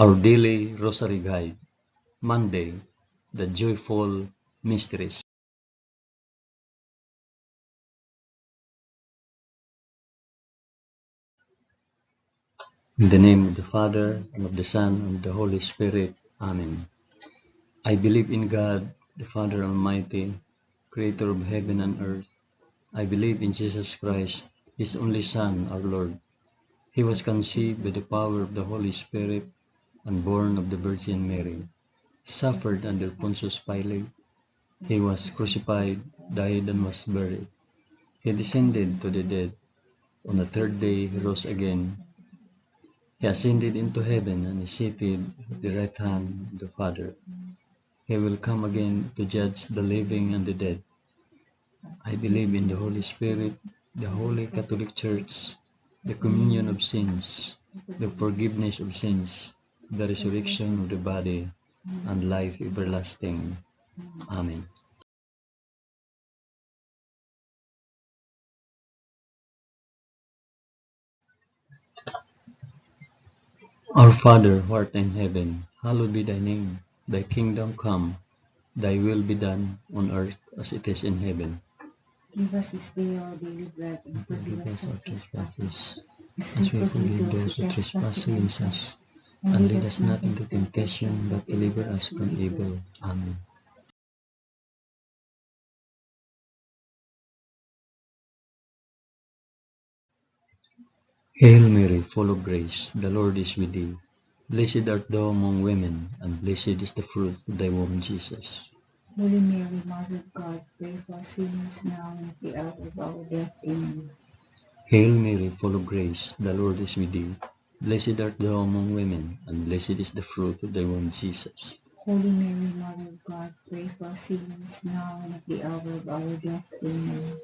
Our daily Rosary Guide, Monday, the Joyful Mysteries. In the name of the Father, and of the Son, and of the Holy Spirit. Amen. I believe in God, the Father Almighty, Creator of heaven and earth. I believe in Jesus Christ, His only Son, our Lord. He was conceived by the power of the Holy Spirit and born of the Virgin Mary, suffered under Pontius Pilate. He was crucified, died, and was buried. He descended to the dead. On the third day he rose again. He ascended into heaven and is seated at the right hand of the Father. He will come again to judge the living and the dead. I believe in the Holy Spirit, the Holy Catholic Church, the communion of sins, the forgiveness of sins, the resurrection of the body, and life everlasting. Amen. Our Father, who art in heaven, hallowed be thy name. Thy kingdom come, thy will be done on earth as it is in heaven. Give us this day our daily bread, and forgive us our trespasses, as we We forgive forgive those those who who trespass trespass against against us. us, And and lead lead us us not not into into temptation, but deliver us from evil. evil. Amen. Hail Mary, full of grace, the Lord is with thee. Blessed art thou among women, and blessed is the fruit of thy womb, Jesus. Holy Mary, Mother of God, pray for us sinners now and at the hour of our death. Amen. Hail Mary, full of grace, the Lord is with thee. Blessed art thou among women, and blessed is the fruit of thy womb, Jesus. Holy Mary, Mother of God, pray for us sinners now and at the hour of our death. Amen.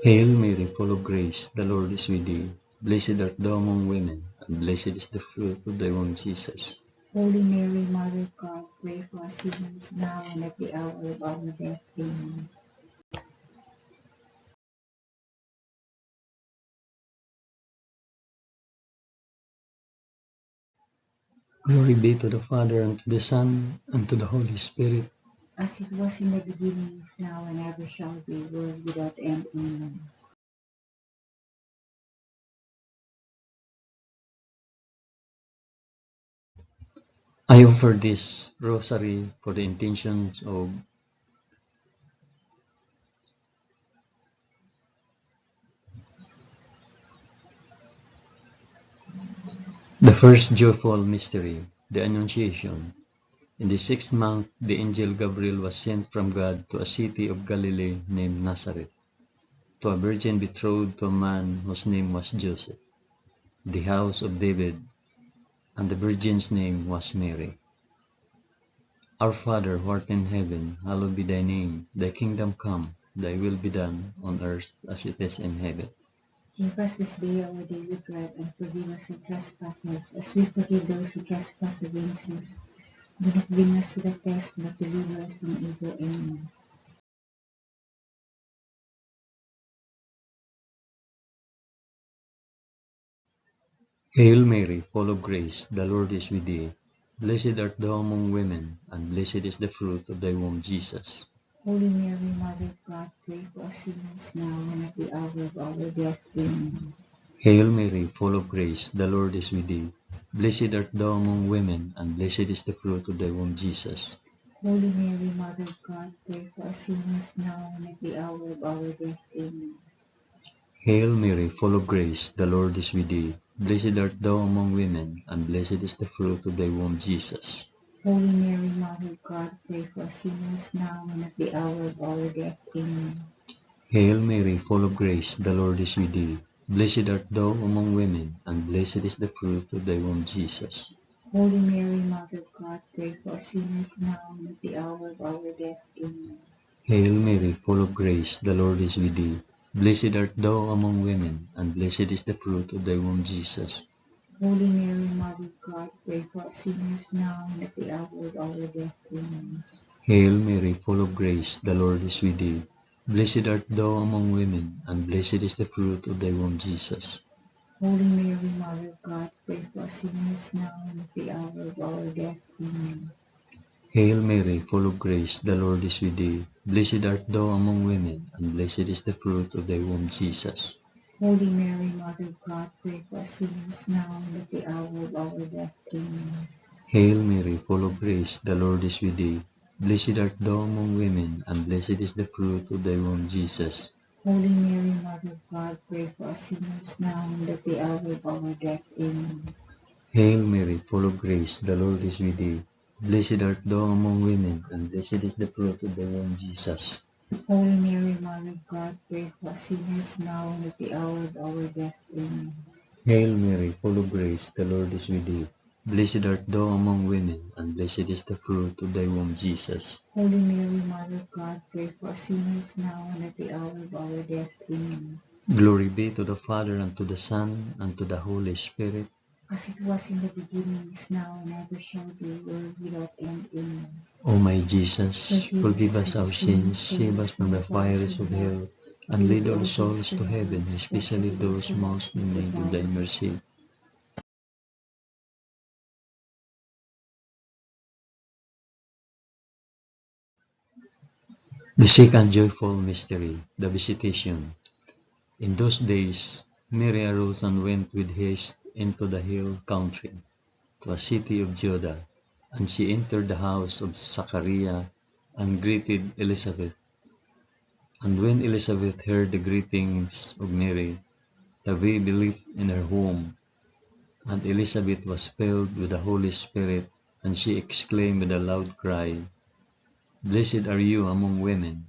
Hail Mary, full of grace, the Lord is with thee. Blessed art thou among women, and blessed is the fruit of thy womb, Jesus. Holy Mary, Mother of God, pray for us sinners now and at the hour of our death. Amen. Glory be to the Father, and to the Son, and to the Holy Spirit. As it was in the beginning, is now, and ever shall be, world without end. Amen. I offer this rosary for the intentions of the first joyful mystery, the Annunciation. In the 6th month, the angel Gabriel was sent from God to a city of Galilee named Nazareth, to a virgin betrothed to a man whose name was Joseph, the house of David, and the virgin's name was Mary. Our Father, who art in heaven, hallowed be thy name. Thy kingdom come, thy will be done, on earth as it is in heaven. Give us this day our daily bread, and forgive us our trespasses, as we forgive those who trespass against us. Do not bring us to the test, but deliver us from evil. Amen. Hail Mary, full of grace, the Lord is with thee. Blessed art thou among women, and blessed is the fruit of thy womb, Jesus. Holy Mary, Mother of God, pray for us sinners now and at the hour of our death. Amen. Hail Mary, full of grace, the Lord is with thee. Blessed art thou among women, and blessed is the fruit of thy womb, Jesus. Holy Mary, Mother of God, pray for us sinners now and at the hour of our death. Amen. Hail Mary, full of grace, the Lord is with thee. Blessed art thou among women, and blessed is the fruit of thy womb, Jesus. Holy Mary, Mother of God, pray for us sinners now and at the hour of our death. Amen. Hail Mary, full of grace, the Lord is with thee. Blessed art thou among women, and blessed is the fruit of thy womb, Jesus. Holy Mary, Mother of God, pray for us sinners now and at the hour of our death. Amen. Hail Mary, full of grace, the Lord is with thee. Blessed art thou among women, and blessed is the fruit of thy womb, Jesus. Holy Mary, Mother of God, pray for us sinners now and at the hour of our death. Amen. Hail Mary, full of grace, the Lord is with thee. Blessed art thou among women, and blessed is the fruit of thy womb, Jesus. Holy Mary, Mother of God, pray for us sinners now and at the hour of our death. Amen. Hail Mary, full of grace, the Lord is with thee. Blessed art thou among women, and blessed is the fruit of thy womb, Jesus. Holy Mary, Mother of God, pray for us sinners now and at the hour of our death. Amen. Hail Mary, full of grace, the Lord is with thee. Blessed art thou among women, and blessed is the fruit of thy womb, Jesus. Holy Mary, Mother of God, pray for us sinners now and at the hour of our death. Amen. Hail Mary, full of grace, the Lord is with thee. Blessed art thou among women, and blessed is the fruit of thy womb, Jesus. Holy Mary, Mother of God, pray for us sinners now and at the hour of our death. Amen. Hail Mary, full of grace, the Lord is with thee. Blessed art thou among women, and blessed is the fruit of thy womb, Jesus. Holy Mary, Mother of God, pray for us sinners now and at the hour of our death. Amen. Glory be to the Father, and to the Son, and to the Holy Spirit. As it was in the beginning, is now, and ever shall be, world without end. Amen. O my Jesus, forgive us our sins, save us from the fires of hell, and lead all souls to heaven, especially those most in need of thy mercy. The second joyful mystery, the Visitation. In those days, Mary arose and went with haste into the hill country, to a city of Judah, and she entered the house of Zachariah and greeted Elizabeth. And when Elizabeth heard the greetings of Mary, the baby believed in her womb, and Elizabeth was filled with the Holy Spirit, and she exclaimed with a loud cry, Blessed are you among women,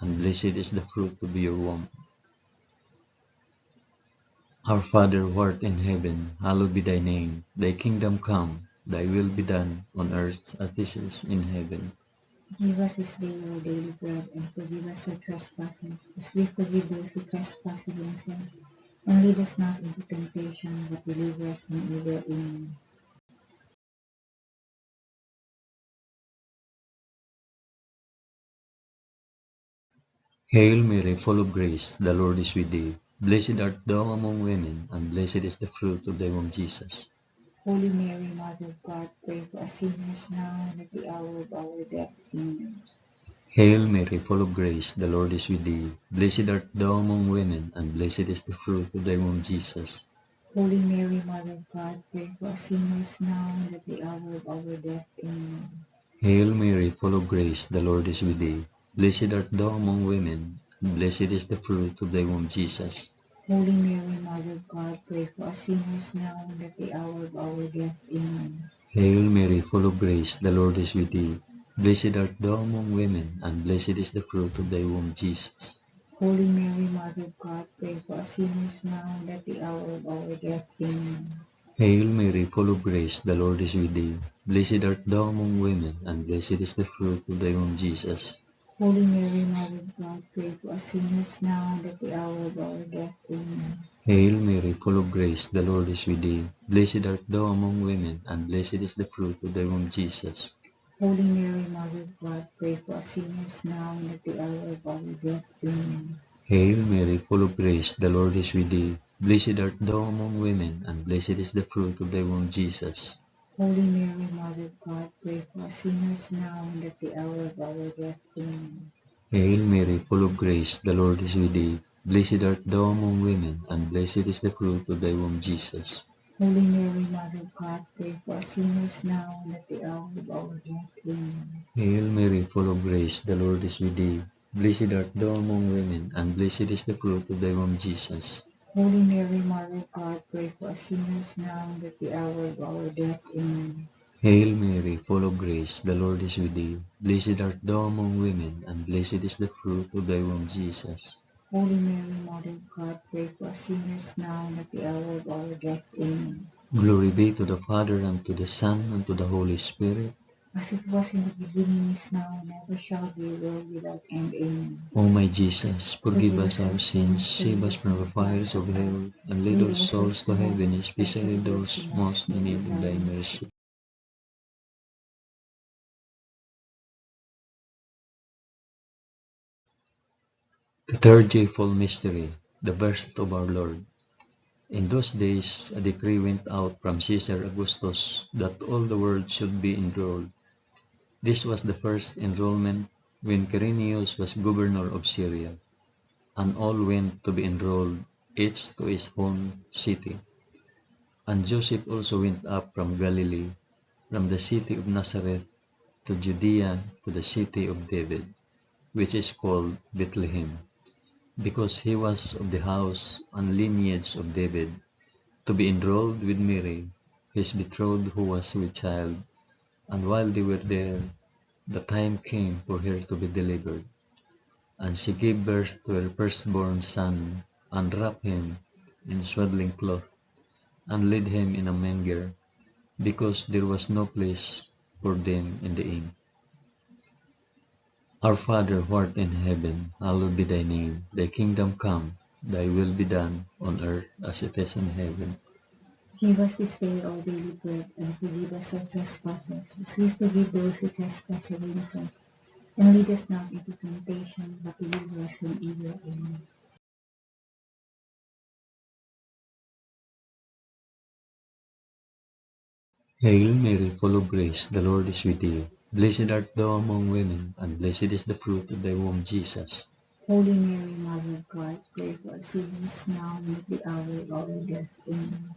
and blessed is the fruit of your womb. Our Father who art in heaven, hallowed be thy name. Thy kingdom come, thy will be done, on earth as it is in heaven. Give us this day our daily bread, and forgive us our trespasses, as we forgive those who trespass against us. And lead us not into temptation, but deliver us from evil. Amen. Hail Mary, full of grace, the Lord is with thee. Blessed art thou among women, and blessed is the fruit of thy womb, Jesus. Holy Mary, Mother of God, pray for us sinners now and at the hour of our death. Amen. Hail Mary, full of grace, the Lord is with thee. Blessed art thou among women, and blessed is the fruit of thy womb, Jesus. Holy Mary, Mother of God, pray for us sinners now and at the hour of our death. Amen. Hail Mary, full of grace, the Lord is with thee. Blessed art thou among women, and blessed is the fruit of thy womb, Jesus. Holy Mary, Mother of God, pray for us sinners now and at the hour of our death. Amen. Hail Mary, full of grace, the Lord is with thee. Blessed art thou among women, and blessed is the fruit of thy womb, Jesus. Holy Mary, Mother of God, pray for us sinners now and at the hour of our death. Amen. Hail Mary, full of grace, the Lord is with thee. Blessed art thou among women, and blessed is the fruit of thy womb, Jesus. Holy Mary, Mother of God, pray for us sinners now and at the hour of our death. Amen. Hail Mary, full of grace, the Lord is with thee. Blessed art thou among women, and blessed is the fruit of thy womb, Jesus. Holy Mary, Mother of God, pray for us sinners now and at the hour of our death. Amen. Hail Mary, full of grace, the Lord is with thee. Blessed art thou among women, and blessed is the fruit of thy womb, Jesus. Holy Mary, Mother of God, pray for us sinners now and at the hour of our death. Amen. Hail Mary, full of grace, the Lord is with thee. Blessed art thou among women, and blessed is the fruit of thy womb, Jesus. Holy Mary, Mother of God, pray for us sinners now and at the hour of our death. Amen. Hail Mary, full of grace, the Lord is with thee. Blessed art thou among women, and blessed is the fruit of thy womb, Jesus. Holy Mary, Mother of God, pray for us sinners now and at the hour of our death. Amen. Hail Mary, full of grace, the Lord is with thee. Blessed art thou among women, and blessed is the fruit of thy womb, Jesus. Holy Mary, Mother of God, pray for us sinners now and at the hour of our death. Amen. Glory be to the Father, and to the Son, and to the Holy Spirit. As it was in the beginning, is now, and ever shall be, world without end. Amen. O my Jesus, forgive us our sins, save us from the fires of hell, and lead all souls to heaven, especially those most in need of thy mercy. The third joyful mystery, the birth of our Lord. In those days, a decree went out from Caesar Augustus that all the world should be enrolled. This was the first enrollment when Quirinius was governor of Syria, and all went to be enrolled, each to his own city. And Joseph also went up from Galilee, from the city of Nazareth to Judea, to the city of David, which is called Bethlehem, because he was of the house and lineage of David, to be enrolled with Mary, his betrothed, who was with child. And while they were there, the time came for her to be delivered. And she gave birth to her firstborn son, and wrapped him in swaddling cloth, and laid him in a manger, because there was no place for them in the inn. Our Father who art in heaven, hallowed be thy name. Thy kingdom come, thy will be done, on earth as it is in heaven. Give us this day our daily bread, and forgive us our trespasses, as we forgive those who trespass against us. And lead us not into temptation, but deliver us from evil. Amen. Hail Mary, full of grace, the Lord is with thee. Blessed art thou among women, and blessed is the fruit of thy womb, Jesus. Holy Mary, Mother of God, pray for us sinners now and at the hour of our death. Amen.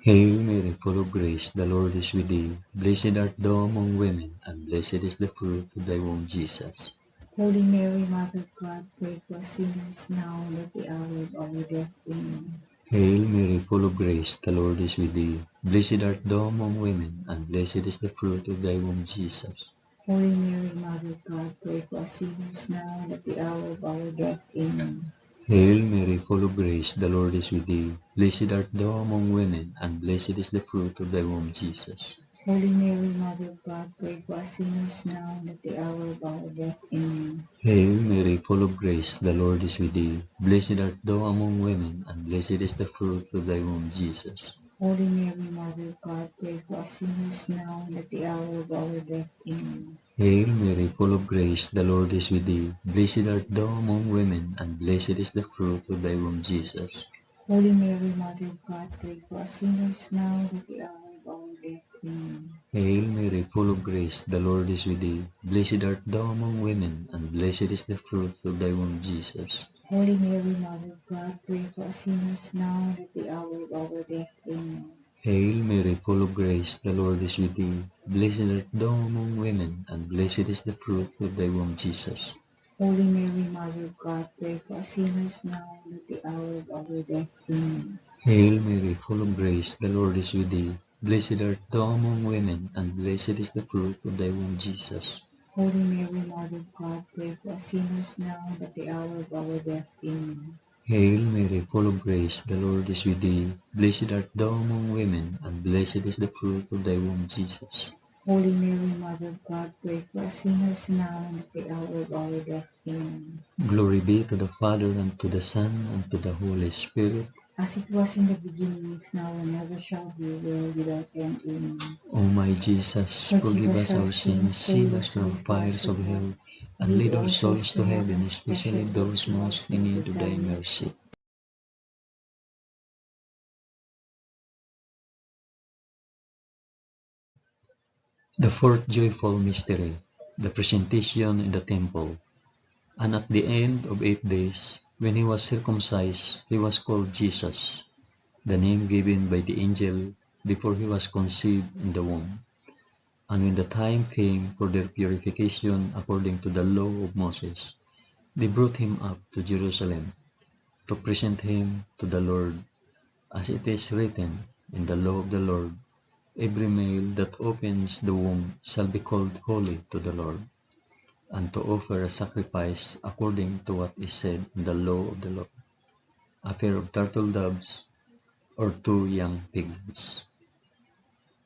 Hail Mary, full of grace, the Lord is with thee. Blessed art thou among women, and blessed is the fruit of thy womb, Jesus. Holy Mary, Mother of God, pray for us sinners now and at the hour of our death. Amen. Hail Mary, full of grace, the Lord is with thee. Blessed art thou among women, and blessed is the fruit of thy womb, Jesus. Holy Mary, Mother of God, pray for us sinners now and at the hour of our death. Amen. Hail Mary, full of grace, the Lord is with thee. Blessed art thou among women, and blessed is the fruit of thy womb, Jesus. Holy Mary, Mother of God, pray for us sinners now and at the hour of our death. Amen. Hail Mary, full of grace, the Lord is with thee. Blessed art thou among women, and blessed is the fruit of thy womb, Jesus. Holy Mary, Mother of God, pray for us sinners now and at the hour of our death. Amen. Hail Mary, full of grace, the Lord is with thee. Blessed art thou among women, and blessed is the fruit of thy womb, Jesus. Holy Mary, Mother of God, pray for us sinners now and at the hour of our death. Amen. Hail Mary, full of grace, the Lord is with thee. Blessed art thou among women, and blessed is the fruit of thy womb, Jesus. Holy Mary, Mother of God, pray for us sinners now and at the hour of our death. Amen. Hail Mary, full of grace, the Lord is with thee. Blessed art thou among women, and blessed is the fruit of thy womb, Jesus. Holy Mary, Mother of God, pray for us sinners now and at the hour of our death. Amen. Hail Mary, full of grace, the Lord is with thee. Blessed art thou among women, and blessed is the fruit of thy womb, Jesus. Holy Mary, Mother of God, pray for us sinners now and at the hour of our death. Amen. Hail Mary, full of grace, the Lord is with thee. Blessed art thou among women, and blessed is the fruit of thy womb, Jesus. Holy Mary, Mother of God, pray for us sinners now and at the hour of our death. Amen. Glory be to the Father, and to the Son, and to the Holy Spirit. As it was in the beginning, is now, and ever shall be, world without end. Amen. O my Jesus, forgive us our sins, save us from the fires of hell, and lead all souls to heaven, especially those most in need of thy mercy. The fourth joyful mystery, the presentation in the temple. And at the end of 8 days, when he was circumcised, he was called Jesus, the name given by the angel before he was conceived in the womb. And when the time came for their purification according to the law of Moses, they brought him up to Jerusalem to present him to the Lord, as it is written in the law of the Lord, every male that opens the womb shall be called holy to the Lord, and to offer a sacrifice according to what is said in the law of the Lord, a pair of turtle doves or 2 young piglets.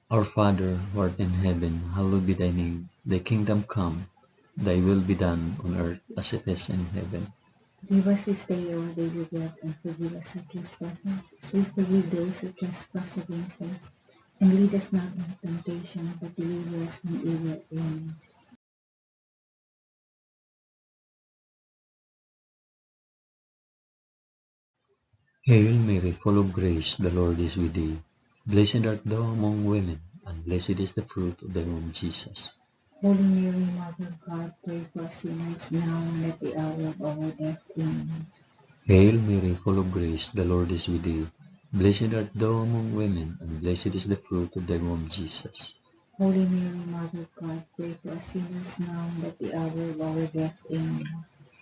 Our Father, who art in heaven, hallowed be thy name. Thy kingdom come, thy will be done on earth as it is in heaven. Give us this day our daily bread, and forgive us our trespasses, as we forgive those who trespass against us. And lead us not into temptation, but deliver us from evil. Amen. Hail Mary, full of grace, the Lord is with thee. Blessed art thou among women, and blessed is the fruit of thy womb, Jesus. Holy Mary, Mother of God, pray for us sinners now and at the hour of our death. Amen. Hail Mary, full of grace, the Lord is with thee. Blessed art thou among women, and blessed is the fruit of thy womb, Jesus. Holy Mary, Mother of God, pray for us sinners now and at the hour of our death. Amen.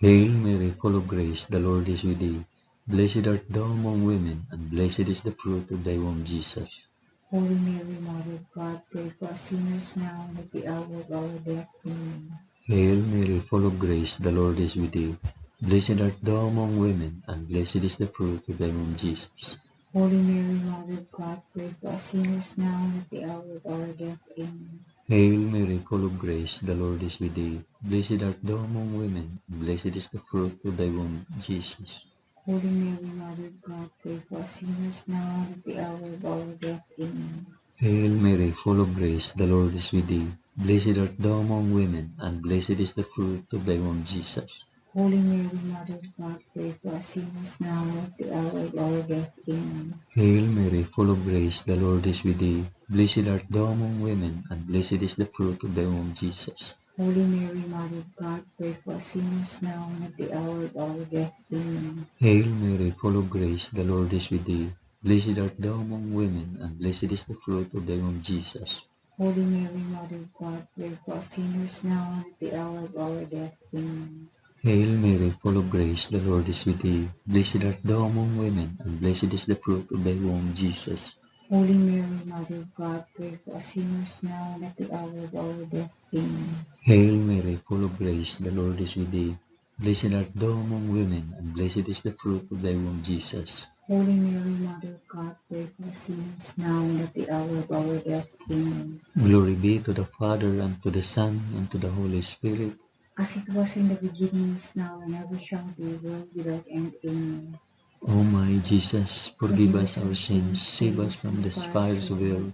Hail Mary, full of grace, the Lord is with thee. Blessed art thou among women, and blessed is the fruit of thy womb, Jesus. Holy Mary, Mother of God, pray for us sinners now and at the hour of our death. Amen. Hail Mary, full of grace, the Lord is with thee. Blessed art thou among women, and blessed is the fruit of thy womb, Jesus. Holy Mary, Mother of God, pray for us sinners now and at the hour of our death. Amen. Hail Mary, full of grace, the Lord is with thee. Blessed art thou among women, and blessed is the fruit of thy womb, Jesus. Holy Mary, Mother of God, pray for us sinners now and at the hour of our death. Amen. Hail Mary, full of grace, the Lord is with thee. Blessed art thou among women, and blessed is the fruit of thy womb, Jesus. Holy Mary, Mother of God, pray for us sinners now and at the hour of our death. Amen. Hail Mary, full of grace, the Lord is with thee. Blessed art thou among women, and blessed is the fruit of thy womb, Jesus. Holy Mary, Mother of God, pray for us sinners now and at the hour of our death. Amen. Hail Mary, full of grace, the Lord is with thee. Blessed art thou among women, and blessed is the fruit of thy womb, Jesus. Holy Mary, Mother of God, pray for us sinners now and at the hour of our death. Amen. Hail Mary, full of grace, the Lord is with thee. Blessed art thou among women, and blessed is the fruit of thy womb, Jesus. Holy Mary, Mother of God, pray for us sinners now and at the hour of our death. Amen. Hail Mary, full of grace, the Lord is with thee. Blessed art thou among women, and blessed is the fruit of thy womb, Jesus. Holy Mary, Mother of God, pray for us sinners now and at the hour of our death. Amen. Glory be to the Father, and to the Son, and to the Holy Spirit. As it was in the beginning, is now, and ever shall be, world without end. Amen. O my Jesus, forgive us our sins, save us from the fires of hell,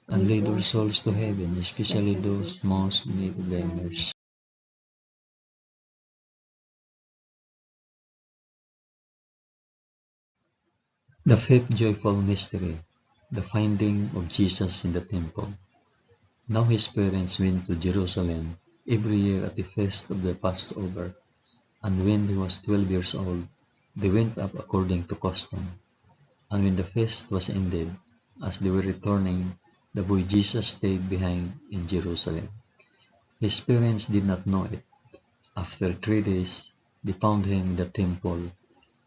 and lead our souls to heaven, especially those most in need of thy mercy. The fifth joyful mystery, the finding of Jesus in the temple. Now his parents went to Jerusalem every year at the feast of the Passover, and when he was 12 years old, they went up according to custom. And when the feast was ended, as they were returning, the boy Jesus stayed behind in Jerusalem. His parents did not know it. After 3 days, they found him in the temple,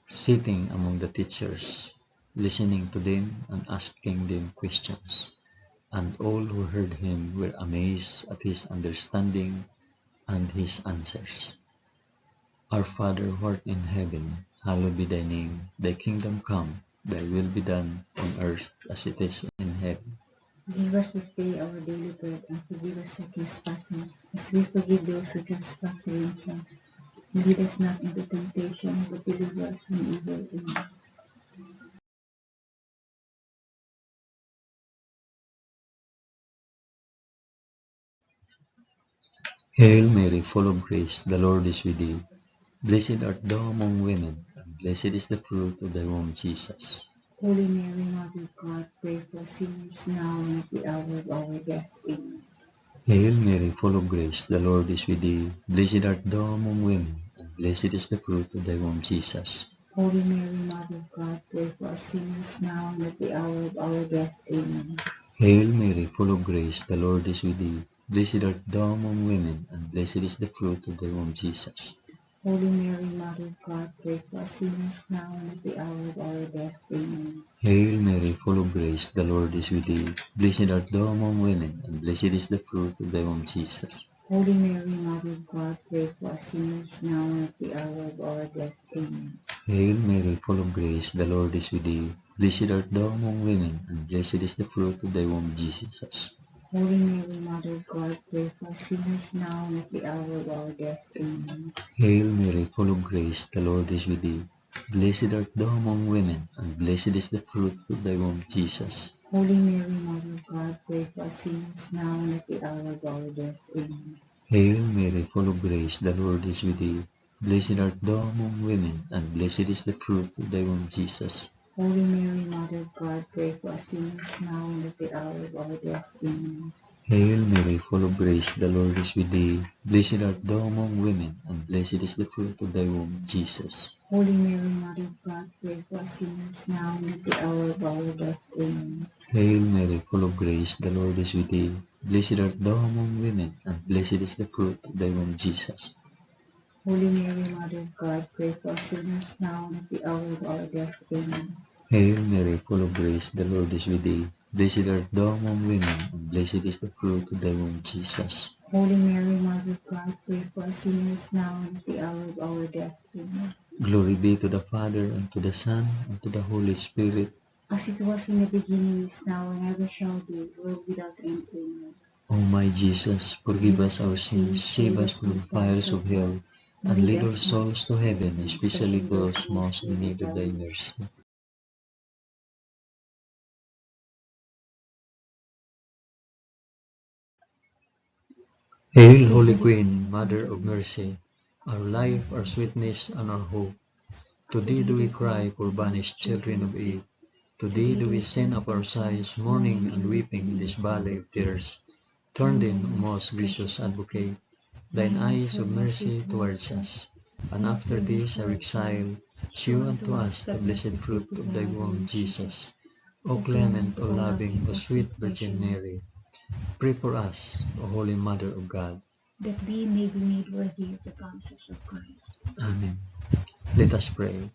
sitting among the teachers, listening to them and asking them questions. And all who heard him were amazed at his understanding and his answers. Our Father who art in heaven, hallowed be thy name. Thy kingdom come, thy will be done on earth as it is in heaven. Give us this day our daily bread, and forgive us our trespasses, as we forgive those who trespass against us. And lead us not into temptation, but deliver us from evil. Amen. Hail Mary, full of grace, the Lord is with thee. Blessed art thou among women, and blessed is the fruit of thy womb, Jesus. Holy Mary, Mother of God, pray for us sinners now and at the hour of our death. Amen. Hail Mary, full of grace, the Lord is with thee. Blessed art thou among women, and blessed is the fruit of thy womb, Jesus. Holy Mary, Mother of God, pray for us sinners now and at the hour of our death. Amen. Hail Mary, full of grace, the Lord is with thee. Blessed art thou among women, and blessed is the fruit of thy womb, Jesus. Holy Mary, Mother of God, pray for us sinners now and at the hour of our death. Amen. Hail Mary, full of grace, the Lord is with thee. Blessed art thou among women, and blessed is the fruit of thy womb, Jesus. Holy Mary, Mother of God, pray for us sinners now and at the hour of our death. Amen. Hail Mary, full of grace, the Lord is with thee. Blessed art thou among women, and blessed is the fruit of thy womb, Jesus. Holy Mary, Mother of God, pray for us sinners now and at the hour of our death. Amen. Hail Mary, full of grace, the Lord is with thee. Blessed art thou among women, and blessed is the fruit of thy womb, Jesus. Holy Mary, Mother of God, pray for us sinners now and at the hour of our death. Amen. Hail Mary, full of grace, the Lord is with thee. Blessed art thou among women, and blessed is the fruit of thy womb, Jesus. Holy Mary, Mother of God, pray for us sinners now and at the hour of our death. Amen. Hail Mary, full of grace, the Lord is with thee. Blessed art thou among women, and blessed is the fruit of thy womb, Jesus. Holy Mary, Mother of God, pray for us sinners now and at the hour of our death. Amen. Hail Mary, full of grace, the Lord is with thee. Blessed art thou among women, and blessed is the fruit of thy womb, Jesus. Holy Mary, Mother of God, pray for us sinners now and at the hour of our death. Amen. Hail Mary, full of grace, the Lord is with thee. Blessed art thou among women, and blessed is the fruit of thy womb, Jesus. Holy Mary, Mother of God, pray for us sinners now and at the hour of our death. Amen. Glory be to the Father, and to the Son, and to the Holy Spirit. As it was in the beginning, is now, and ever shall be, world without end. Amen. O my Jesus, forgive us our sins, save us from the fires of hell, and lead all souls to heaven, especially those most in need of thy mercy. Hail, Holy Queen, Mother of Mercy, our life, our sweetness, and our hope. To thee do we cry, poor banished children of Eve. To thee do we send up our sighs, mourning and weeping in this valley of tears. Turn then, O most gracious Advocate, thine eyes of mercy towards us, and after this our exile, shew unto us the blessed fruit of thy womb, Jesus. O clement, O loving, O sweet Virgin Mary, pray for us, O Holy Mother of God. that we may be made worthy of the promises of Christ. Amen. Let us pray.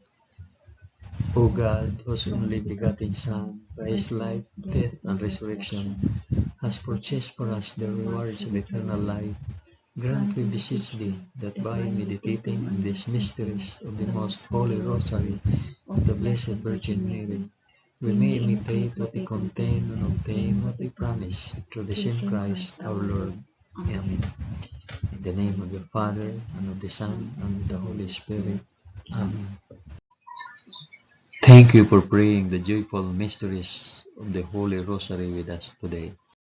O God, whose only begotten Son, by his life, death, and resurrection, has purchased for us the rewards of eternal life, grant, we beseech thee, that by meditating on these mysteries of the most holy Rosary of the Blessed Virgin Mary, we may imitate what they contain and obtain what they promise, through the same Christ our Lord. Amen. In the name of the Father, and of the Son, and of the Holy Spirit. Amen. Thank you for praying the joyful mysteries of the Holy Rosary with us today.